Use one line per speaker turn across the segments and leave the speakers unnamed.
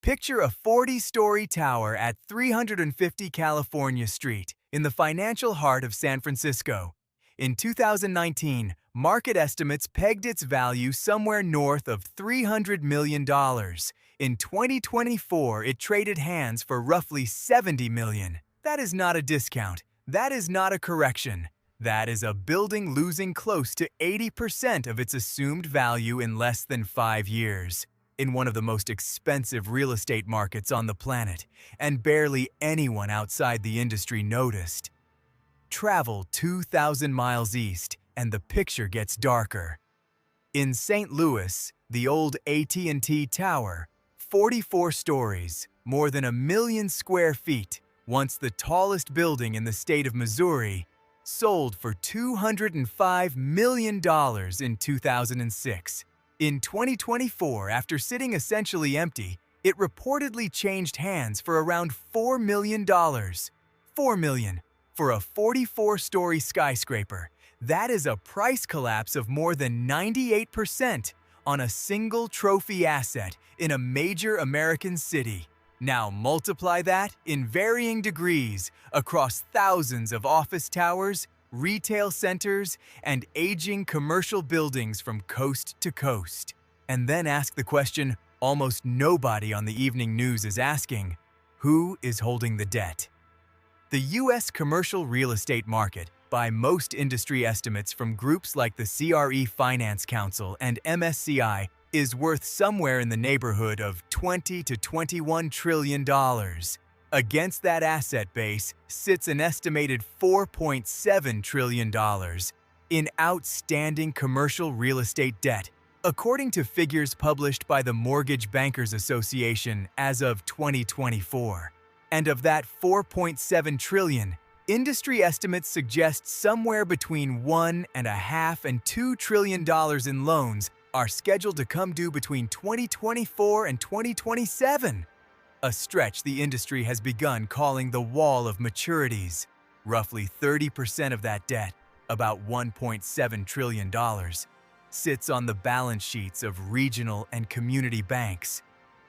Picture a 40-story tower at 350 California Street in the financial heart of San Francisco. In 2019, market estimates pegged its value somewhere north of $300 million. In 2024, it traded hands for roughly $70 million. That is not a discount. That is not a correction. That is a building losing close to 80% of its assumed value in less than 5 years. In one of the most expensive real estate markets on the planet, and barely anyone outside the industry noticed. Travel 2,000 miles east, and the picture gets darker. In St. Louis, the old AT&T Tower, 44 stories, more than 1 million square feet, once the tallest building in the state of Missouri, sold for $205 million in 2006. In 2024, after sitting essentially empty, it reportedly changed hands for around $4 million. $4 million for a 44-story skyscraper. That is a price collapse of more than 98% on a single trophy asset in a major American city. Now multiply that in varying degrees across thousands of office towers, retail centers, and aging commercial buildings from coast to coast. And then ask the question almost nobody on the evening news is asking: who is holding the debt? The U.S. commercial real estate market, by most industry estimates from groups like the CRE Finance Council and MSCI, is worth somewhere in the neighborhood of $20 to $21 trillion. Against that asset base sits an estimated $4.7 trillion in outstanding commercial real estate debt, according to figures published by the Mortgage Bankers Association as of 2024. And of that $4.7 trillion, industry estimates suggest somewhere between $1.5 and $2 trillion in loans are scheduled to come due between 2024 and 2027. A stretch the industry has begun calling the wall of maturities. Roughly 30% of that debt, about $1.7 trillion, sits on the balance sheets of regional and community banks.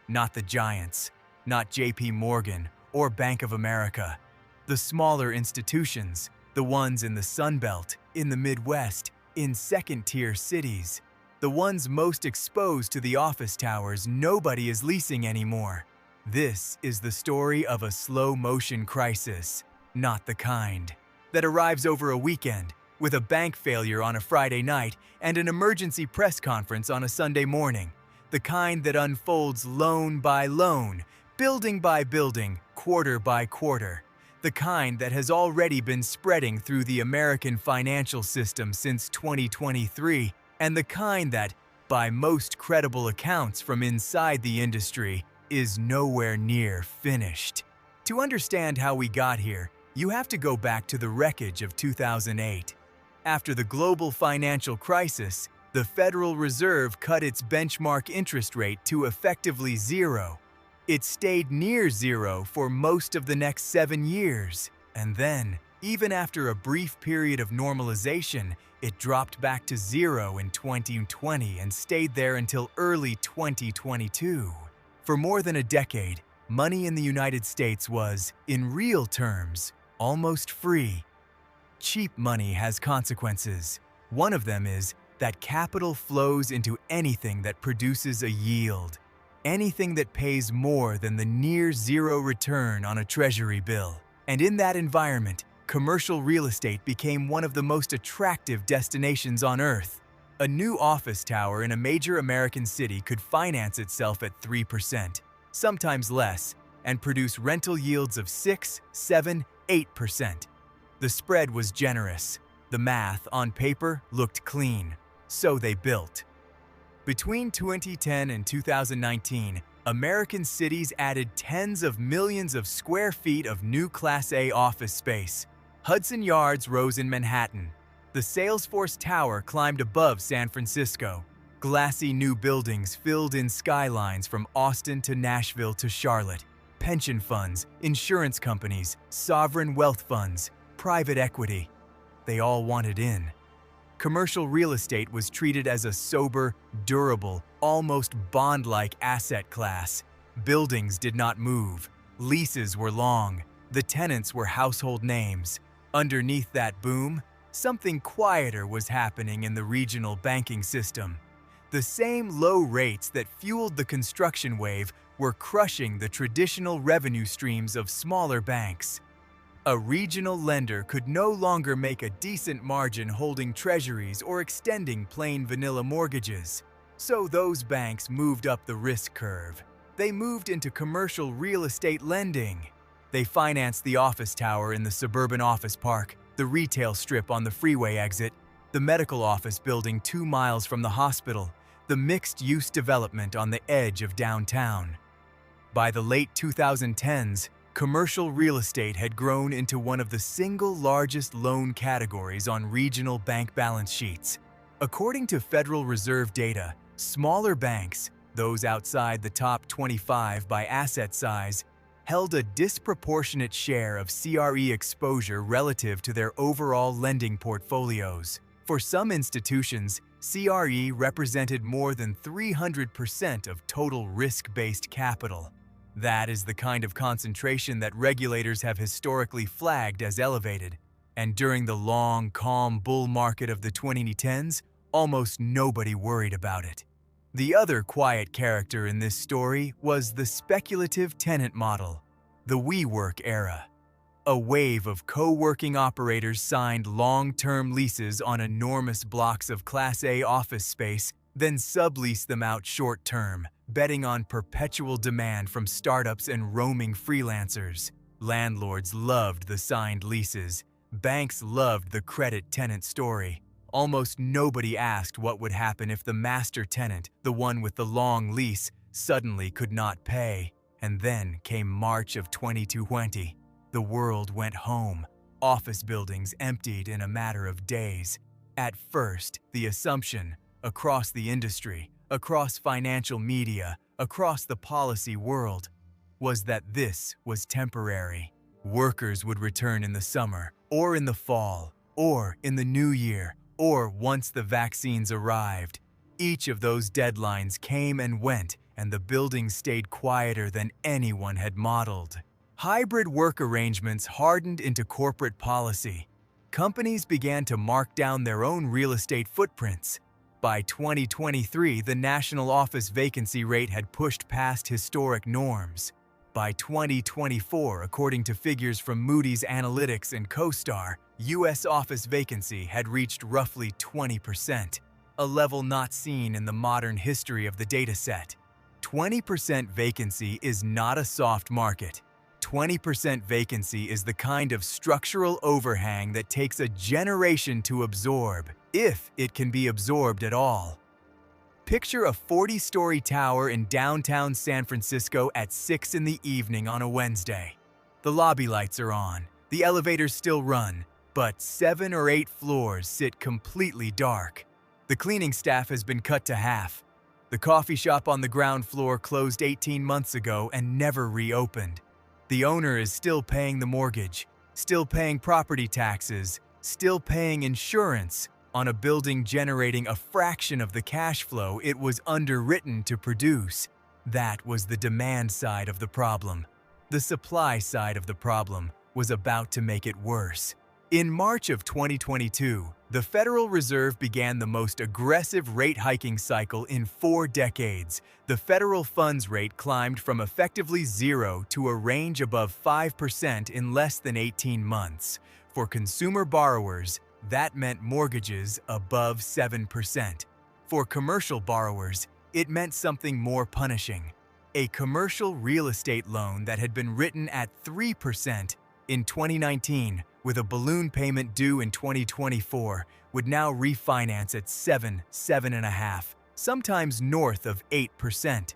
Not the giants, not JP Morgan or Bank of America. The smaller institutions, the ones in the Sun Belt, in the Midwest, in second-tier cities, the ones most exposed to the office towers nobody is leasing anymore. This is the story of a slow-motion crisis, not the kind that arrives over a weekend, with a bank failure on a Friday night and an emergency press conference on a Sunday morning. The kind that unfolds loan by loan, building by building, quarter by quarter. The kind that has already been spreading through the American financial system since 2023, and the kind that, by most credible accounts from inside the industry, is nowhere near finished. To understand how we got here, you have to go back to the wreckage of 2008. After the global financial crisis, the Federal Reserve cut its benchmark interest rate to effectively zero. It stayed near zero for most of the next 7 years, and then, even after a brief period of normalization, it dropped back to zero in 2020 and stayed there until early 2022. For more than a decade, money in the United States was, in real terms, almost free. Cheap money has consequences. One of them is that capital flows into anything that produces a yield, anything that pays more than the near-zero return on a treasury bill. And in that environment, commercial real estate became one of the most attractive destinations on Earth. A new office tower in a major American city could finance itself at 3%, sometimes less, and produce rental yields of 6, 7, 8%. The spread was generous. The math, on paper, looked clean. So they built. Between 2010 and 2019, American cities added tens of millions of square feet of new Class A office space. Hudson Yards rose in Manhattan. The Salesforce Tower climbed above San Francisco. Glassy new buildings filled in skylines from Austin to Nashville to Charlotte. Pension funds, insurance companies, sovereign wealth funds, private equity. They all wanted in. Commercial real estate was treated as a sober, durable, almost bond-like asset class. Buildings did not move. Leases were long. The tenants were household names. Underneath that boom, something quieter was happening in the regional banking system. The same low rates that fueled the construction wave were crushing the traditional revenue streams of smaller banks. A regional lender could no longer make a decent margin holding treasuries or extending plain vanilla mortgages. So those banks moved up the risk curve. They moved into commercial real estate lending. They financed the office tower in the suburban office park, the retail strip on the freeway exit, the medical office building 2 miles from the hospital, the mixed-use development on the edge of downtown. By the late 2010s, commercial real estate had grown into one of the single largest loan categories on regional bank balance sheets. According to Federal Reserve data, smaller banks, those outside the top 25 by asset size, held a disproportionate share of CRE exposure relative to their overall lending portfolios. For some institutions, CRE represented more than 300% of total risk-based capital. That is the kind of concentration that regulators have historically flagged as elevated. And during the long, calm bull market of the 2010s, almost nobody worried about it. The other quiet character in this story was the speculative tenant model, the WeWork era. A wave of co-working operators signed long-term leases on enormous blocks of Class A office space, then subleased them out short-term, betting on perpetual demand from startups and roaming freelancers. Landlords loved the signed leases. Banks loved the credit tenant story. Almost nobody asked what would happen if the master tenant, the one with the long lease, suddenly could not pay. And then came March of 2020. The world went home. Office buildings emptied in a matter of days. At first, the assumption, across the industry, across financial media, across the policy world, was that this was temporary. Workers would return in the summer, or in the fall, or in the new year, or once the vaccines arrived. Each of those deadlines came and went, and the buildings stayed quieter than anyone had modeled. Hybrid work arrangements hardened into corporate policy. Companies began to mark down their own real estate footprints. By 2023, the national office vacancy rate had pushed past historic norms. By 2024, according to figures from Moody's Analytics and CoStar, U.S. office vacancy had reached roughly 20%, a level not seen in the modern history of the dataset. 20% vacancy is not a soft market. 20% vacancy is the kind of structural overhang that takes a generation to absorb, if it can be absorbed at all. Picture a 40-story tower in downtown San Francisco at 6 in the evening on a Wednesday. The lobby lights are on, the elevators still run, but 7 or 8 floors sit completely dark. The cleaning staff has been cut to half. The coffee shop on the ground floor closed 18 months ago and never reopened. The owner is still paying the mortgage, still paying property taxes, still paying insurance on a building generating a fraction of the cash flow it was underwritten to produce. That was the demand side of the problem. The supply side of the problem was about to make it worse. In March of 2022, the Federal Reserve began the most aggressive rate hiking cycle in 4 decades. The federal funds rate climbed from effectively 0 to a range above 5% in less than 18 months. For consumer borrowers, that meant mortgages above 7%. For commercial borrowers, it meant something more punishing. A commercial real estate loan that had been written at 3% in 2019 with a balloon payment due in 2024 would now refinance at 7.5%, sometimes north of 8%.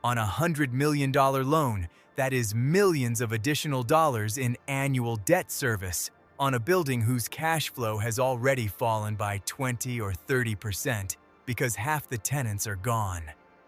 On a $100 million loan, that is millions of additional dollars in annual debt service on a building whose cash flow has already fallen by 20 or 30% because half the tenants are gone.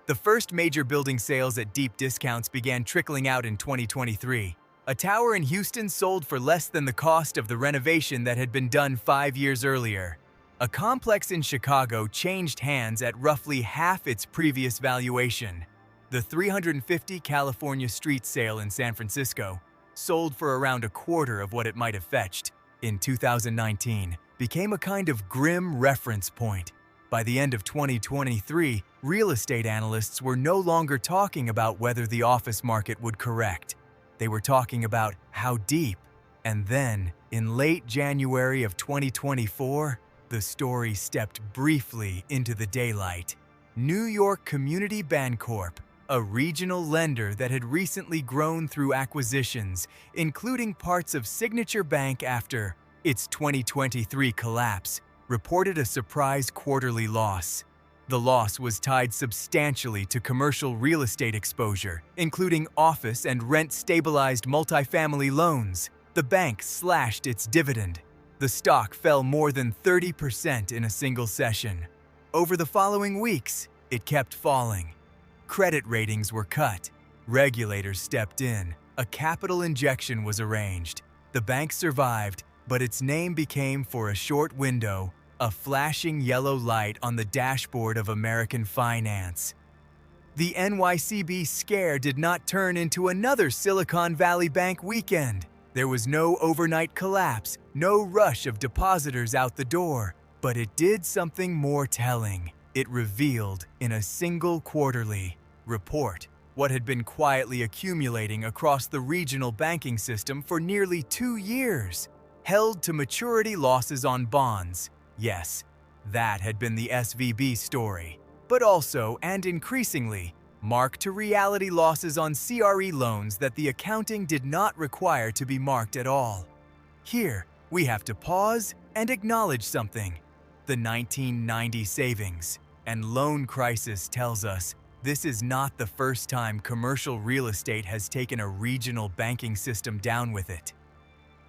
The first major building sales at deep discounts began trickling out in 2023. A tower in Houston sold for less than the cost of the renovation that had been done 5 years earlier. A complex in Chicago changed hands at roughly half its previous valuation. The 350 California street sale in San Francisco, sold for around a quarter of what it might have fetched in 2019, became a kind of grim reference point. By the end of 2023, real estate analysts were no longer talking about whether the office market would correct. They were talking about how deep. And then, in late January of 2024, the story stepped briefly into the daylight. New York Community Bancorp, a regional lender that had recently grown through acquisitions, including parts of Signature Bank after its 2023 collapse, reported a surprise quarterly loss. The loss was tied substantially to commercial real estate exposure, including office and rent-stabilized multifamily loans. The bank slashed its dividend. The stock fell more than 30% in a single session. Over the following weeks, it kept falling. Credit ratings were cut. Regulators stepped in. A capital injection was arranged. The bank survived, but its name became, for a short window, a flashing yellow light on the dashboard of American finance. The NYCB scare did not turn into another Silicon Valley Bank weekend. There was no overnight collapse, no rush of depositors out the door, but it did something more telling. It revealed, in a single quarterly report, what had been quietly accumulating across the regional banking system for nearly 2 years. Held to maturity losses on bonds. Yes, that had been the SVB story, but also, and increasingly, mark-to-reality losses on CRE loans that the accounting did not require to be marked at all. Here, we have to pause and acknowledge something. The 1990 savings and loan crisis tells us this is not the first time commercial real estate has taken a regional banking system down with it.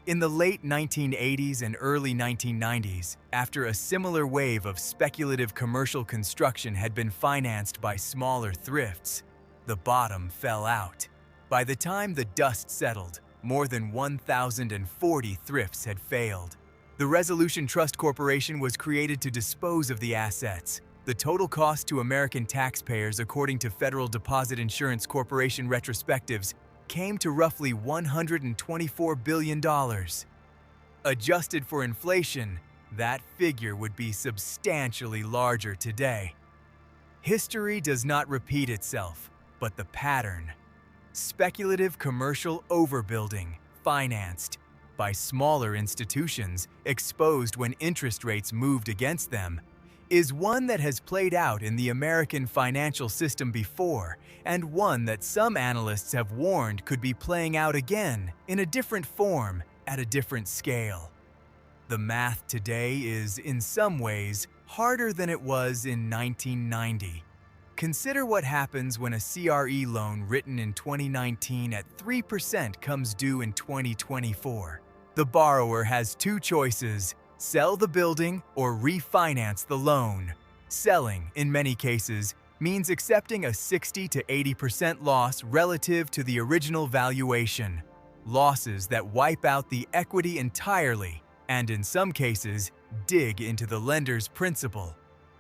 In the late 1980s and early 1990s, after a similar wave of speculative commercial construction had been financed by smaller thrifts, the bottom fell out. By the time the dust settled, more than 1,040 thrifts had failed. The Resolution Trust Corporation was created to dispose of the assets. The total cost to American taxpayers, according to Federal Deposit Insurance Corporation retrospectives, came to roughly $124 billion. Adjusted for inflation, that figure would be substantially larger today. History does not repeat itself, but the pattern. Speculative commercial overbuilding, financed by smaller institutions, exposed when interest rates moved against them, is one that has played out in the American financial system before, and one that some analysts have warned could be playing out again in a different form at a different scale. The math today is, in some ways, harder than it was in 1990. Consider what happens when a CRE loan written in 2019 at 3% comes due in 2024. The borrower has two choices: sell the building or refinance the loan. Selling, in many cases, means accepting a 60 to 80% loss relative to the original valuation. Losses that wipe out the equity entirely and, in some cases, dig into the lender's principal.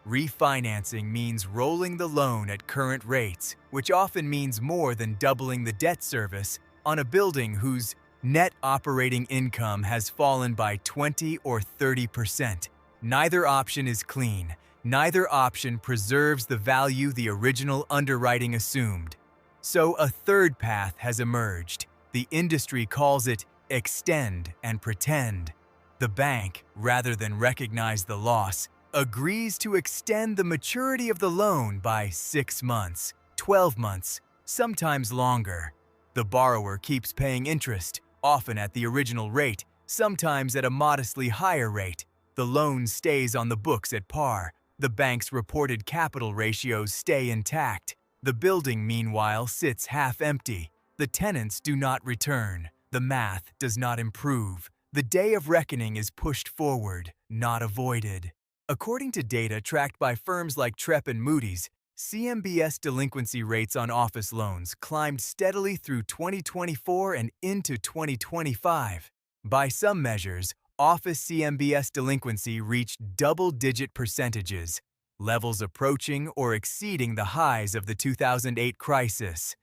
Refinancing means rolling the loan at current rates, which often means more than doubling the debt service on a building whose net operating income has fallen by 20 or 30%. Neither option is clean. Neither option preserves the value the original underwriting assumed. So a third path has emerged. The industry calls it extend and pretend. The bank, rather than recognize the loss, agrees to extend the maturity of the loan by 6 months, 12 months, sometimes longer. The borrower keeps paying interest, often at the original rate, sometimes at a modestly higher rate. The loan stays on the books at par. The bank's reported capital ratios stay intact. The building, meanwhile, sits half empty. The tenants do not return. The math does not improve. The day of reckoning is pushed forward, not avoided. According to data tracked by firms like Trepp and Moody's, CMBS delinquency rates on office loans climbed steadily through 2024 and into 2025. By some measures, office CMBS delinquency reached double-digit percentages. levels approaching or exceeding the highs of the 2008 crisis.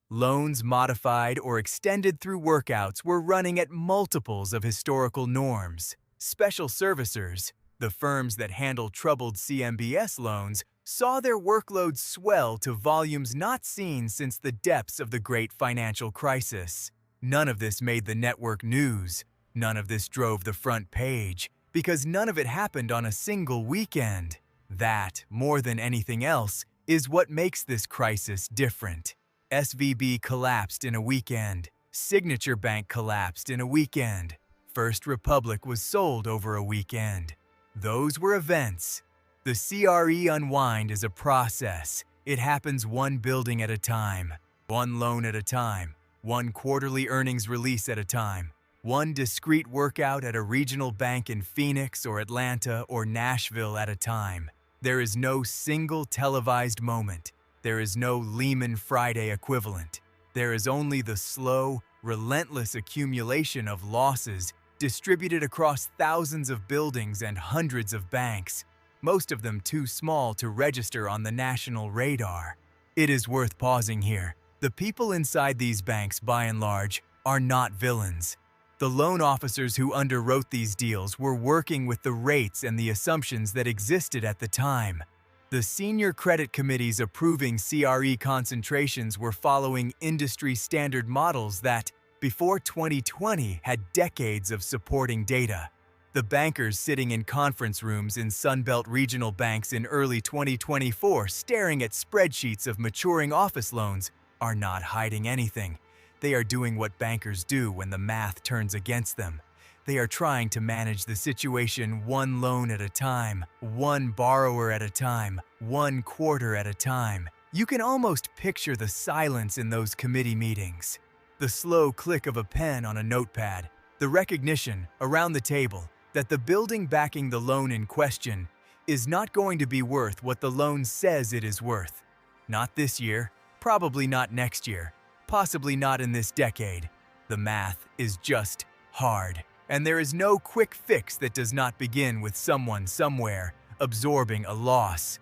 Loans modified or extended through workouts were running at multiples of historical norms. Special servicers, the firms that handle troubled CMBS loans, saw their workload swell to volumes not seen since the depths of the great financial crisis. None of this made the network news. None of this drove the front page, because none of it happened on a single weekend. That, more than anything else, is what makes this crisis different. SVB collapsed in a weekend. Signature Bank collapsed in a weekend. First Republic was sold over a weekend. Those were events. The CRE unwind is a process. It happens one building at a time, one loan at a time, one quarterly earnings release at a time, one discrete workout at a regional bank in Phoenix or Atlanta or Nashville at a time. There is no single televised moment. There is no Lehman Friday equivalent. There is only the slow, relentless accumulation of losses distributed across thousands of buildings and hundreds of banks, most of them too small to register on the national radar. It is worth pausing here. The people inside these banks, by and large, are not villains. The loan officers who underwrote these deals were working with the rates and the assumptions that existed at the time. The senior credit committees approving CRE concentrations were following industry standard models that, before 2020, had decades of supporting data. The bankers sitting in conference rooms in Sunbelt regional banks in early 2024 staring at spreadsheets of maturing office loans are not hiding anything. They are doing what bankers do when the math turns against them. They are trying to manage the situation one loan at a time, one borrower at a time, one quarter at a time. You can almost picture the silence in those committee meetings. The slow click of a pen on a notepad, the recognition, around the table, that the building backing the loan in question is not going to be worth what the loan says it is worth. Not this year, probably not next year, possibly not in this decade. The math is just hard, and there is no quick fix that does not begin with someone somewhere absorbing a loss.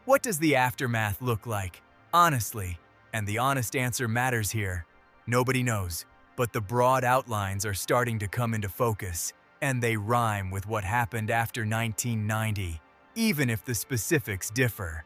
What does the aftermath look like? Honestly, and the honest answer matters here, nobody knows, but the broad outlines are starting to come into focus, and they rhyme with what happened after 1990, even if the specifics differ.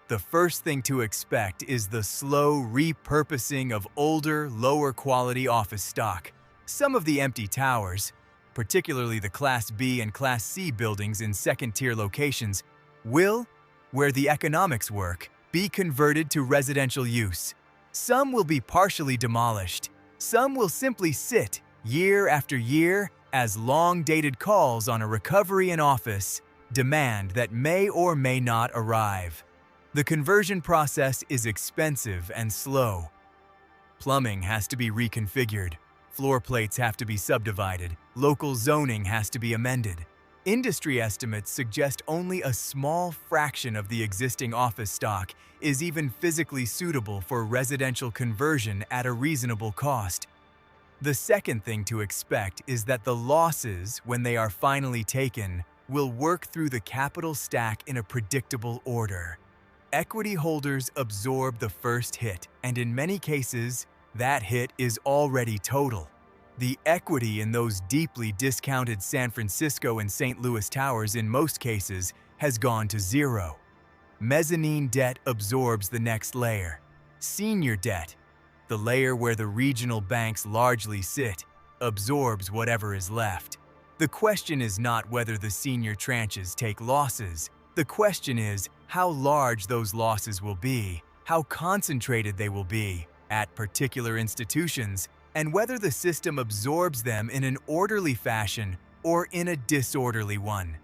The first thing to expect is the slow repurposing of older, lower-quality office stock. Some of the empty towers, particularly the Class B and Class C buildings in second-tier locations, will, where the economics work, be converted to residential use. Some will be partially demolished. Some will simply sit, year after year, as long-dated calls on a recovery in office demand that may or may not arrive. The conversion process is expensive and slow. Plumbing has to be reconfigured. Floor plates have to be subdivided. Local zoning has to be amended. Industry estimates suggest only a small fraction of the existing office stock is even physically suitable for residential conversion at a reasonable cost. The second thing to expect is that the losses, when they are finally taken, will work through the capital stack in a predictable order. Equity holders absorb the first hit, and in many cases, that hit is already total. The equity in those deeply discounted San Francisco and St. Louis towers in most cases has gone to zero. Mezzanine debt absorbs the next layer. Senior debt, the layer where the regional banks largely sit, absorbs whatever is left. The question is not whether the senior tranches take losses. The question is how large those losses will be, how concentrated they will be at particular institutions, and whether the system absorbs them in an orderly fashion or in a disorderly one.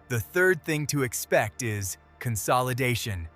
The third thing to expect is consolidation.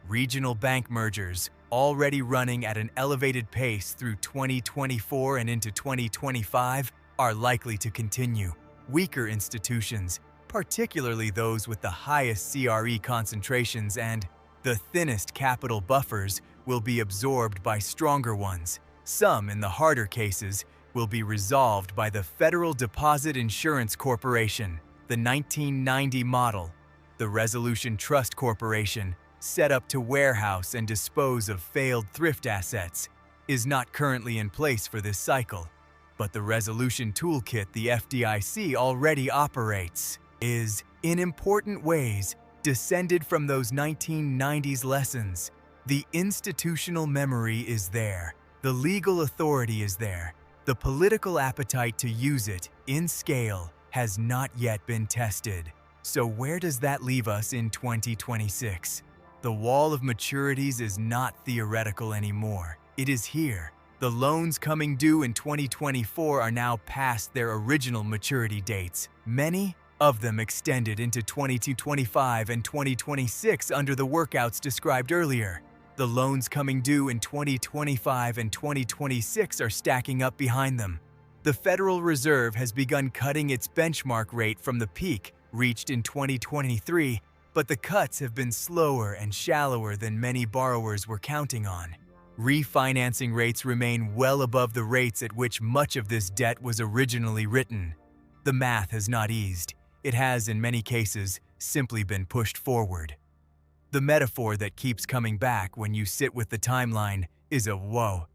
Regional bank mergers, already running at an elevated pace through 2024 and into 2025, are likely to continue. Weaker institutions, particularly those with the highest CRE concentrations and the thinnest capital buffers, will be absorbed by stronger ones. Some, in the harder cases, will be resolved by the Federal Deposit Insurance Corporation, the 1990 model. The Resolution Trust Corporation, set up to warehouse and dispose of failed thrift assets, is not currently in place for this cycle. But the resolution toolkit the FDIC already operates is, in important ways, descended from those 1990s lessons. The institutional memory is there, the legal authority is there, the political appetite to use it, in scale, has not yet been tested. So where does that leave us in 2026? The wall of maturities is not theoretical anymore. It is here. The loans coming due in 2024 are now past their original maturity dates, many of them extended into 2025 and 2026 under the workouts described earlier. The loans coming due in 2025 and 2026 are stacking up behind them. The Federal Reserve has begun cutting its benchmark rate from the peak reached in 2023, but the cuts have been slower and shallower than many borrowers were counting on. Refinancing rates remain well above the rates at which much of this debt was originally written. The math has not eased. It has, in many cases, simply been pushed forward. The metaphor that keeps coming back when you sit with the timeline is a whoa.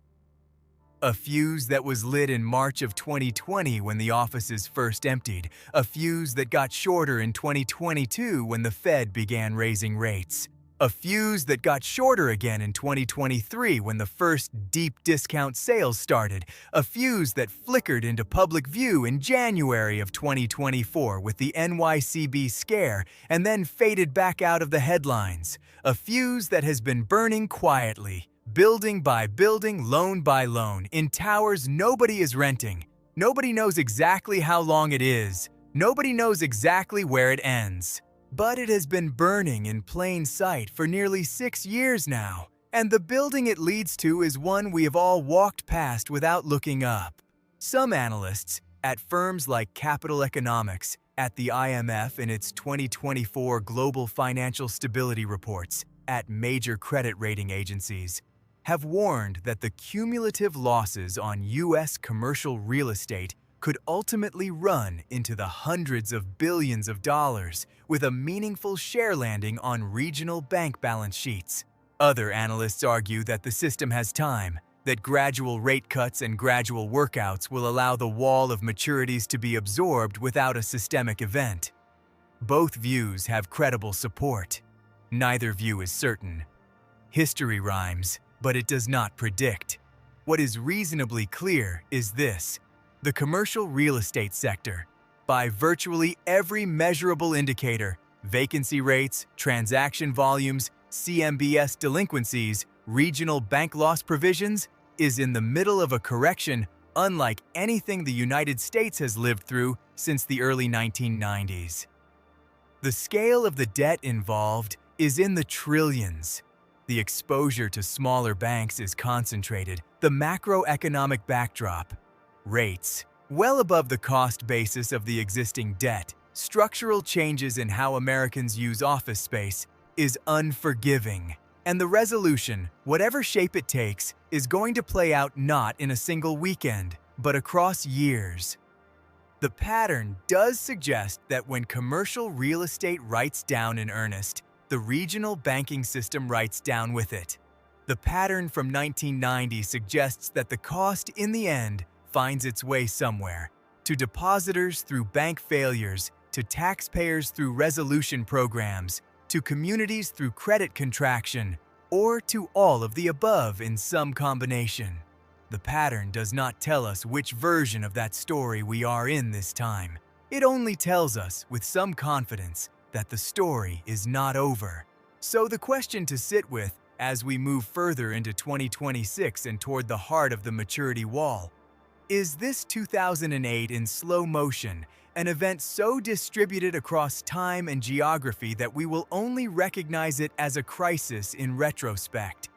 A fuse that was lit in March of 2020 when the offices first emptied, a fuse that got shorter in 2022 when the Fed began raising rates, a fuse that got shorter again in 2023 when the first deep discount sales started, a fuse that flickered into public view in January of 2024 with the NYCB scare and then faded back out of the headlines, a fuse that has been burning quietly, building by building, loan by loan, in towers nobody is renting. Nobody knows exactly how long it is. Nobody knows exactly where it ends. But it has been burning in plain sight for nearly 6 years now, and the building it leads to is one we have all walked past without looking up. Some analysts, at firms like Capital Economics, at the IMF in its 2024 Global Financial Stability Reports, at major credit rating agencies, have warned that the cumulative losses on U.S. commercial real estate could ultimately run into the hundreds of billions of dollars, with a meaningful share landing on regional bank balance sheets. Other analysts argue that the system has time, that gradual rate cuts and gradual workouts will allow the wall of maturities to be absorbed without a systemic event. Both views have credible support. Neither view is certain. History rhymes, but it does not predict. What is reasonably clear is this: the commercial real estate sector, by virtually every measurable indicator, vacancy rates, transaction volumes, CMBS delinquencies, regional bank loss provisions, is in the middle of a correction unlike anything the United States has lived through since the early 1990s. The scale of the debt involved is in the trillions. The exposure to smaller banks is concentrated. The macroeconomic backdrop, rates, well above the cost basis of the existing debt, structural changes in how Americans use office space, is unforgiving. And the resolution, whatever shape it takes, is going to play out not in a single weekend, but across years. The pattern does suggest that when commercial real estate writes down in earnest, the regional banking system writes down with it. The pattern from 1990 suggests that the cost, in the end, finds its way somewhere, to depositors through bank failures, to taxpayers through resolution programs, to communities through credit contraction, or to all of the above in some combination. The pattern does not tell us which version of that story we are in this time. It only tells us, with some confidence, that the story is not over. So the question to sit with as we move further into 2026 and toward the heart of the maturity wall: is this 2008 in slow motion, an event so distributed across time and geography that we will only recognize it as a crisis in retrospect?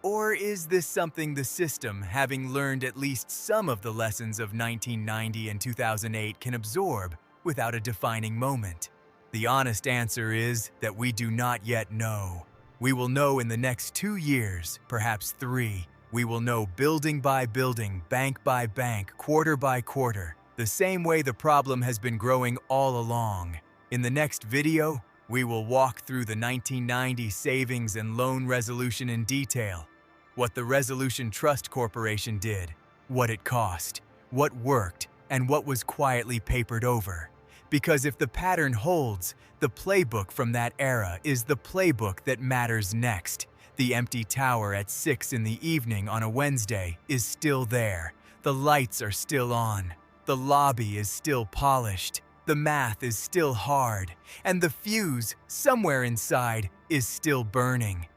Or is this something the system, having learned at least some of the lessons of 1990 and 2008, can absorb without a defining moment? The honest answer is that we do not yet know. We will know in the next 2 years, perhaps 3. We will know building by building, bank by bank, quarter by quarter, the same way the problem has been growing all along. In the next video, We will walk through the 1990 savings and loan resolution in detail, what the Resolution Trust Corporation did, what it cost, what worked, and what was quietly papered over. Because if the pattern holds, the playbook from that era is the playbook that matters next. The empty tower at 6 in the evening on a Wednesday is still there. The lights are still on. The lobby is still polished. The math is still hard. And the fuse, somewhere inside, is still burning.